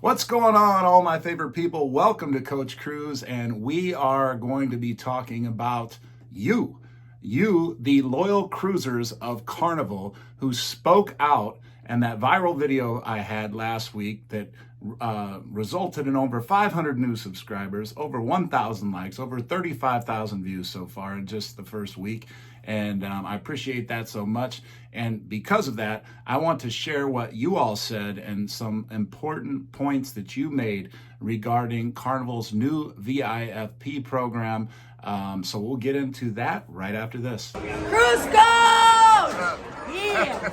What's going on, all my favorite people? Welcome to Coach Cruz, and we are going to be talking about you, the loyal cruisers of Carnival who spoke out, and that viral video I had last week that resulted in over 500 new subscribers, over 1,000 likes, over 35,000 views so far in just the first week. And I appreciate that so much. And because of that, I want to share what you all said and some important points that you made regarding Carnival's new VIFP program. So we'll get into that right after this. Cruz go! Yeah!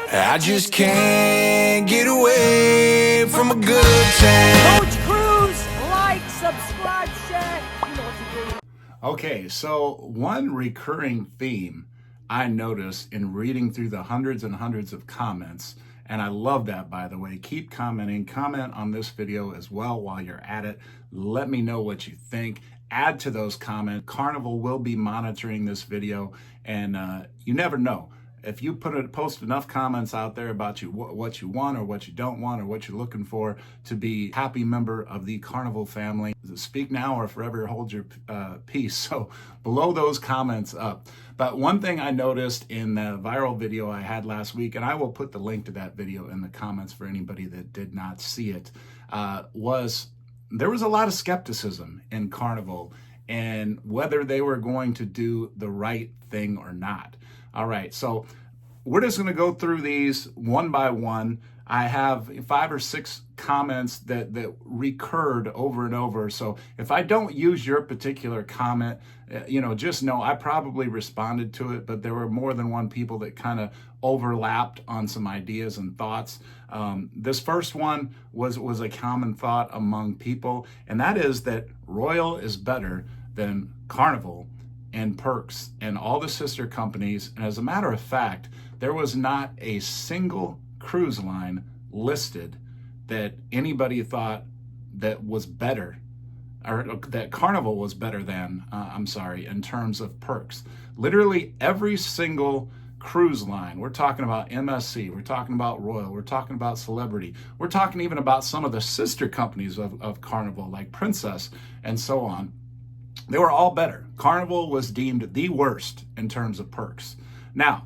I just can't get away from a good time. Coach Cruz, like, subscribe, share. You know what to do. Okay, so one recurring theme I noticed in reading through the hundreds and hundreds of comments, and I love that, by the way. Keep commenting. Comment on this video as well while you're at it. Let me know what you think. Add to those comments. Carnival will be monitoring this video, and you never know. If you post enough comments out there about what you want or what you don't want or what you're looking for to be a happy member of the Carnival family, speak now or forever hold your peace. So blow those comments up. But one thing I noticed in the viral video I had last week, and I will put the link to that video in the comments for anybody that did not see it, was there was a lot of skepticism in Carnival and whether they were going to do the right thing or not. All right, so we're just going to go through these one by one. I have 5 or 6 comments that recurred over and over. So if I don't use your particular comment, just know I probably responded to it, but there were more than one people that kind of overlapped on some ideas and thoughts. This first one was a common thought among people, and that is that Royal is better than Carnival and Perks and all the sister companies. And as a matter of fact, there was not a single cruise line listed that anybody thought that was better, or that Carnival was better than, in terms of Perks. Literally every single cruise line, we're talking about MSC, we're talking about Royal, we're talking about Celebrity, we're talking even about some of the sister companies of Carnival, like Princess and so on. They were all better. Carnival was deemed the worst in terms of perks. Now,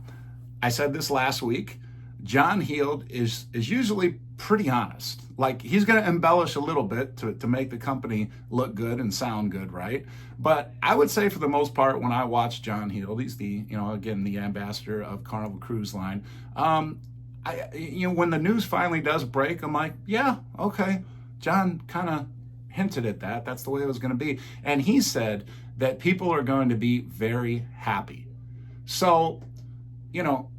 I said this last week, John Heald is usually pretty honest. Like, he's going to embellish a little bit to make the company look good and sound good, right? But I would say for the most part, when I watch John Heald, he's the ambassador of Carnival Cruise Line. When the news finally does break, I'm like, yeah, okay. John kind of hinted at that. That's the way it was going to be. And he said that people are going to be very happy. So,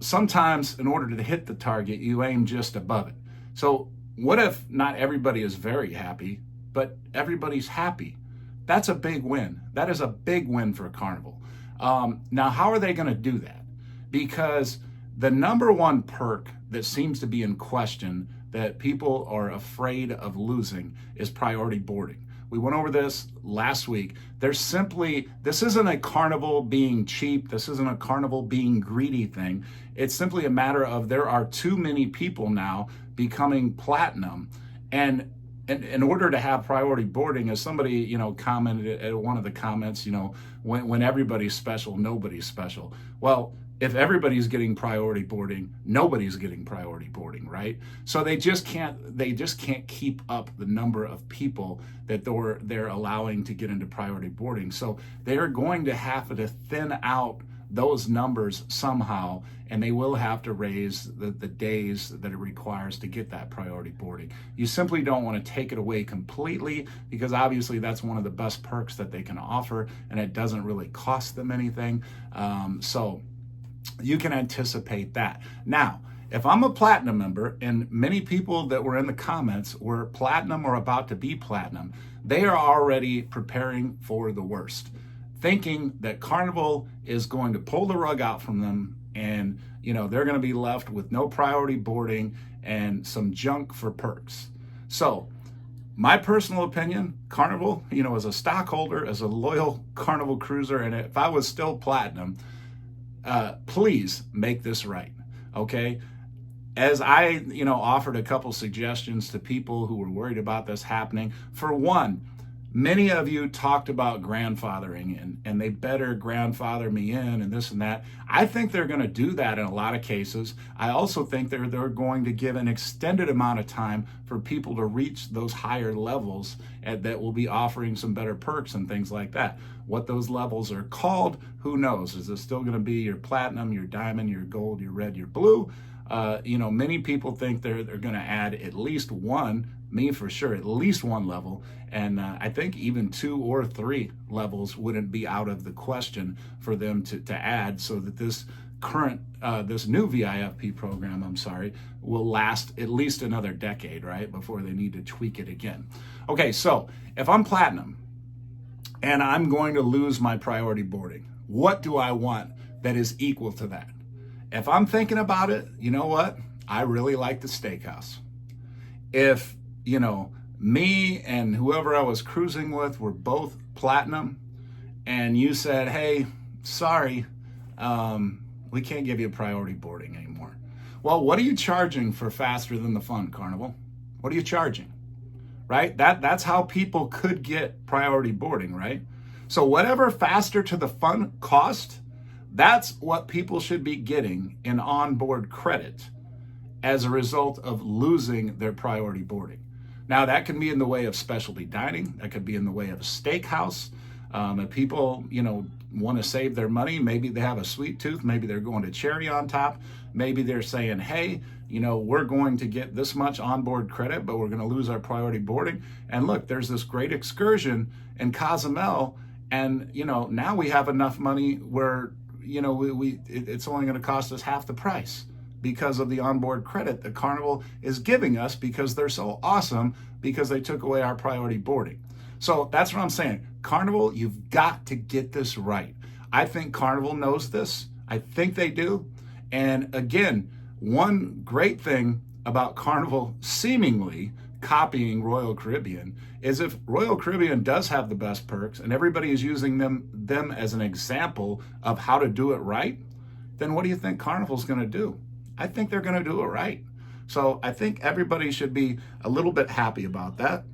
sometimes in order to hit the target, you aim just above it. So what if not everybody is very happy, but everybody's happy? That's a big win. That is a big win for Carnival. Now, how are they going to do that? Because the number one perk that seems to be in question that people are afraid of losing is priority boarding. We went over this last week. This isn't a Carnival being cheap. This isn't a Carnival being greedy thing. It's simply a matter of there are too many people now becoming platinum. And in order to have priority boarding, as somebody, commented at one of the comments, when everybody's special, nobody's special. Well, if everybody's getting priority boarding, nobody's getting priority boarding, right? So they just can't keep up the number of people that they're allowing to get into priority boarding. So they're going to have to thin out those numbers somehow, and they will have to raise the days that it requires to get that priority boarding. You simply don't want to take it away completely, because obviously that's one of the best perks that they can offer, and it doesn't really cost them anything. So you can anticipate that. Now, if I'm a platinum member, and many people that were in the comments were platinum or about to be platinum, they are already preparing for the worst, thinking that Carnival is going to pull the rug out from them, and they're going to be left with no priority boarding and some junk for perks. So my personal opinion, Carnival, as a stockholder, as a loyal Carnival cruiser, and if I was still platinum, please make this right, okay? as I, offered a couple suggestions to people who were worried about this happening, for one, many of you talked about grandfathering and they better grandfather me in and this and that. I think they're going to do that in a lot of cases. I also think they're going to give an extended amount of time for people to reach those higher levels that will be offering some better perks and things like that. What those levels are called, who knows? Is it still going to be your platinum, your diamond, your gold, your red, your blue? Many people think they're going to add at least one, me for sure, at least one level. And I think even 2 or 3 levels wouldn't be out of the question for them to add, so that this new VIFP program, will last at least another decade, right? Before they need to tweak it again. Okay, so if I'm platinum and I'm going to lose my priority boarding, what do I want that is equal to that? If I'm thinking about it, you know what? I really like the steakhouse. If, me and whoever I was cruising with were both platinum and you said, hey, sorry, we can't give you priority boarding anymore. Well, what are you charging for faster than the fun, Carnival? What are you charging? Right? That's how people could get priority boarding, right? So whatever faster to the fun cost, that's what people should be getting in onboard credit as a result of losing their priority boarding. Now, that can be in the way of specialty dining. That could be in the way of a steakhouse. If people, want to save their money, maybe they have a sweet tooth, maybe they're going to cherry on top, maybe they're saying, hey, we're going to get this much onboard credit, but we're going to lose our priority boarding. And look, there's this great excursion in Cozumel, and, now we have enough money where, it's only going to cost us half the price because of the onboard credit that Carnival is giving us, because they're so awesome, because they took away our priority boarding. So that's what I'm saying. Carnival, you've got to get this right. I think Carnival knows this. I think they do. And again, one great thing about Carnival seemingly copying Royal Caribbean is, if Royal Caribbean does have the best perks and everybody is using them as an example of how to do it right, then what do you think Carnival's going to do? I think they're going to do it right. So I think everybody should be a little bit happy about that.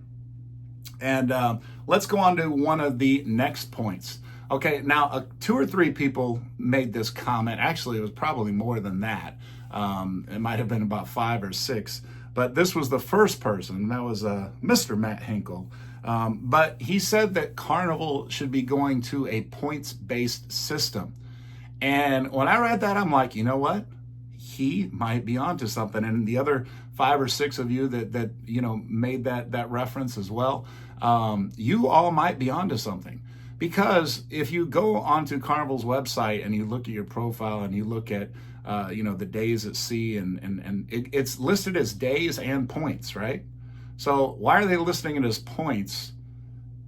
And let's go on to one of the next points. Okay, now 2 or 3 people made this comment. Actually, it was probably more than that. It might have been about 5 or 6. But this was the first person. That was Mr. Matt Hinkle. But he said that Carnival should be going to a points-based system. And when I read that, I'm like, you know what? He might be onto something. And the other 5 or 6 of you that made that reference as well, you all might be onto something. Because if you go onto Carnival's website and you look at your profile and you look at the days at sea, and it's listed as days and points, right? So why are they listing it as points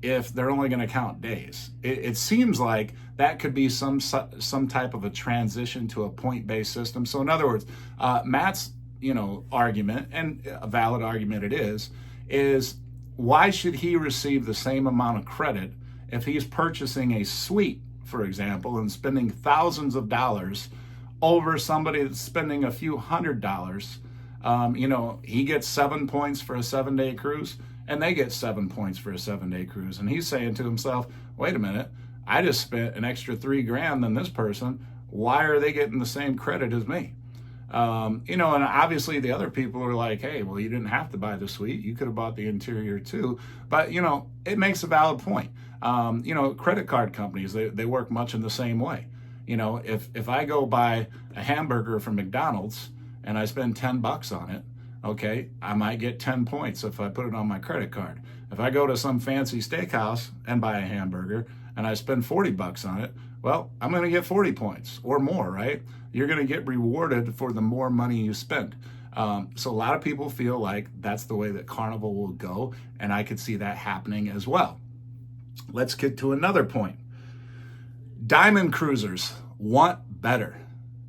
if they're only going to count days? It seems like that could be some type of a transition to a point-based system. So in other words, Matt's argument, and a valid argument it is why should he receive the same amount of credit if he's purchasing a suite, for example, and spending thousands of dollars over somebody that's spending a few $100s? He gets 7 points for a 7-day cruise, and they get 7 points for a 7-day cruise. And he's saying to himself, wait a minute, I just spent an extra $3,000 than this person. Why are they getting the same credit as me? And obviously the other people are like, hey, well, you didn't have to buy the suite. You could have bought the interior too. But, it makes a valid point. Credit card companies, they work much in the same way. If I go buy a hamburger from McDonald's and I spend $10 on it, okay, I might get 10 points if I put it on my credit card. If I go to some fancy steakhouse and buy a hamburger and I spend $40 on it, well, I'm going to get 40 points or more, right? You're going to get rewarded for the more money you spend. So a lot of people feel like that's the way that Carnival will go, and I could see that happening as well. Let's get to another point. Diamond cruisers want better.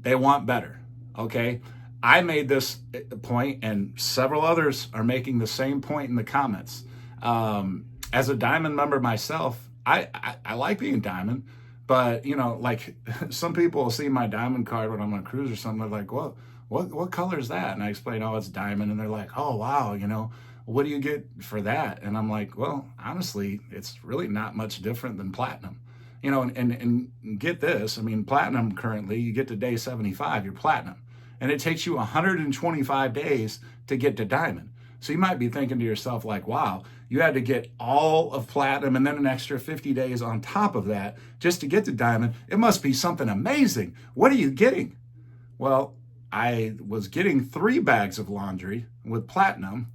They want better, okay? I made this point, and several others are making the same point in the comments. As a diamond member myself, I like being diamond, but like some people will see my diamond card when I'm on a cruise or something. They're like, "Whoa, what color is that? And I explain, oh, it's diamond. And they're like, oh, wow, you know, what do you get for that? And I'm like, well, honestly, it's really not much different than platinum. You know, and get this, I mean, platinum currently, you get to day 75, you're platinum. And it takes you 125 days to get to diamond. So you might be thinking to yourself like, wow, you had to get all of platinum and then an extra 50 days on top of that just to get to diamond. It must be something amazing. What are you getting? Well, I was getting 3 bags of laundry with platinum,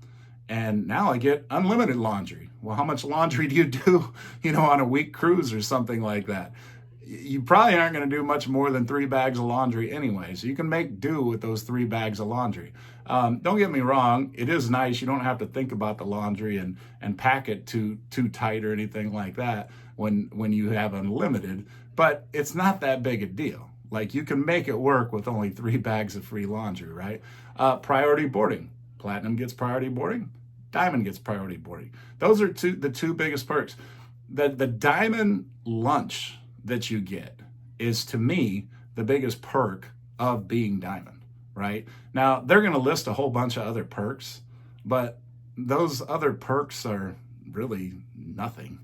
and now I get unlimited laundry. Well, how much laundry do you do, you know, on a week cruise or something like that? You probably aren't going to do much more than 3 bags of laundry anyway, so you can make do with those 3 bags of laundry. Don't get me wrong, it is nice. You don't have to think about the laundry and pack it too tight or anything like that when you have unlimited, but it's not that big a deal. Like, you can make it work with only 3 bags of free laundry, right? Priority boarding. Platinum gets priority boarding. Diamond gets priority boarding. Those are the two biggest perks. The diamond lunch that you get is, to me, the biggest perk of being diamond, right? Now, they're going to list a whole bunch of other perks, but those other perks are really nothing.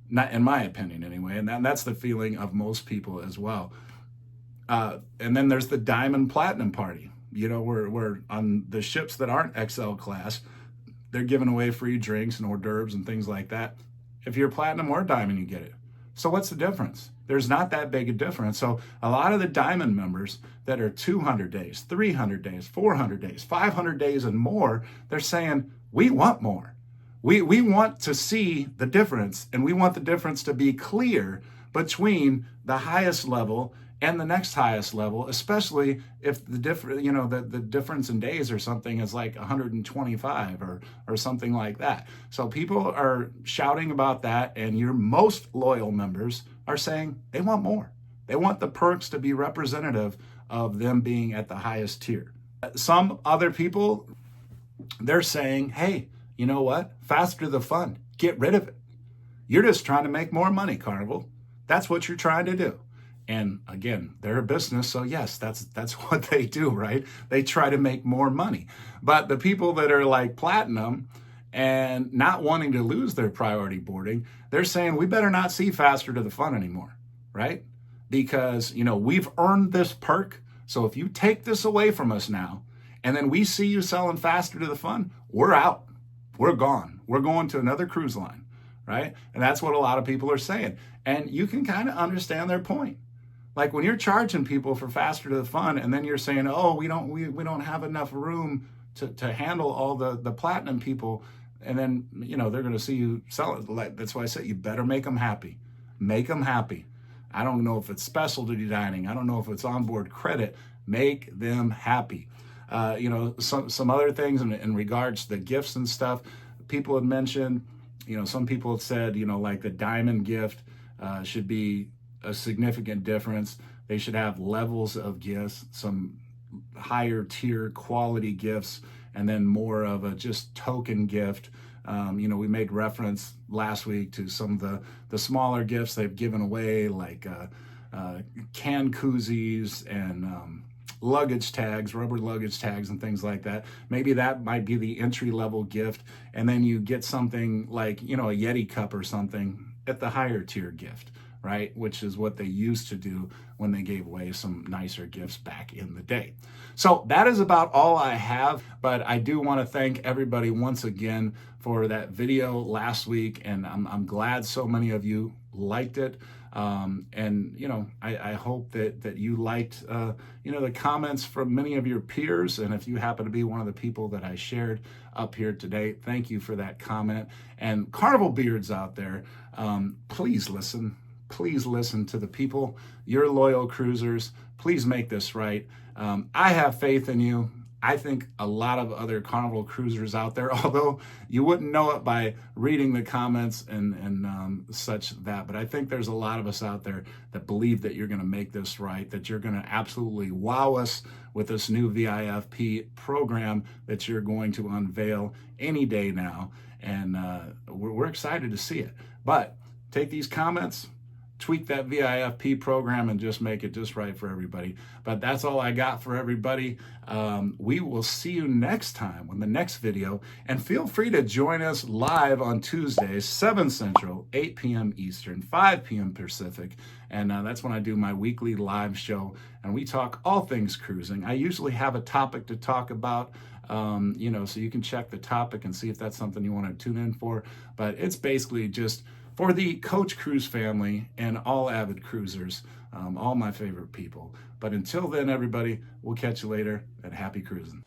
Not in my opinion anyway, and that's the feeling of most people as well. And then there's the diamond platinum party. You know, we're on the ships that aren't XL class, they're giving away free drinks and hors d'oeuvres and things like that. If you're platinum or diamond, you get it. So what's the difference? There's not that big a difference. So a lot of the diamond members that are 200 days, 300 days, 400 days, 500 days and more, they're saying, we want more. We want to see the difference, and we want the difference to be clear between the highest level and the next highest level, especially if the difference in days or something is like 125 or something like that. So people are shouting about that, and your most loyal members are saying they want more. They want the perks to be representative of them being at the highest tier. Some other people, they're saying, hey, you know what? Faster the fun. Get rid of it. You're just trying to make more money, Carnival. That's what you're trying to do. And again, they're a business, so yes, that's what they do, right? They try to make more money. But the people that are like platinum and not wanting to lose their priority boarding, they're saying we better not see faster to the fun anymore, right? Because, you know, we've earned this perk. So if you take this away from us now, and then we see you selling faster to the fun, we're out. We're gone. We're going to another cruise line, right? And that's what a lot of people are saying. And you can kind of understand their point. Like, when you're charging people for faster to the fun, and then you're saying, oh, we don't have enough room to handle all the platinum people, and then, you know, they're going to see you sell it. That's why I said you better make them happy. Make them happy. I don't know if it's specialty dining. I don't know if it's onboard credit. Make them happy. You know, some other things in regards to the gifts and stuff, people had mentioned, you know, some people had said, you know, like the diamond gift should be a significant difference. They should have levels of gifts, some higher tier quality gifts, and then more of a just token gift. You know, we made reference last week to some of the smaller gifts they've given away, like can koozies and luggage tags, rubber luggage tags and things like that. Maybe that might be the entry level gift. And then you get something like, you know, a Yeti cup or something at the higher tier gift, right? Which is what they used to do when they gave away some nicer gifts back in the day. So that is about all I have, but I do want to thank everybody once again for that video last week. And I'm glad so many of you liked it. And, you know, I hope that you liked, you know, the comments from many of your peers. And if you happen to be one of the people that I shared up here today, thank you for that comment. And Carnival Beards out there, please listen. Please listen to the people, your loyal cruisers. Please make this right. I have faith in you. I think a lot of other Carnival cruisers out there, although you wouldn't know it by reading the comments and such that, but I think there's a lot of us out there that believe that you're going to make this right, that you're going to absolutely wow us with this new VIFP program that you're going to unveil any day now. And we're excited to see it. But take these comments, tweak that VIFP program and just make it just right for everybody. But that's all I got for everybody. We will see you next time on the next video, and feel free to join us live on Tuesdays, 7 Central, 8 p.m. Eastern, 5 p.m. Pacific, and that's when I do my weekly live show, and we talk all things cruising. I usually have a topic to talk about, so you can check the topic and see if that's something you want to tune in for, but it's basically just for the Coach Cruise family and all avid cruisers, all my favorite people. But until then, everybody, we'll catch you later, and happy cruising.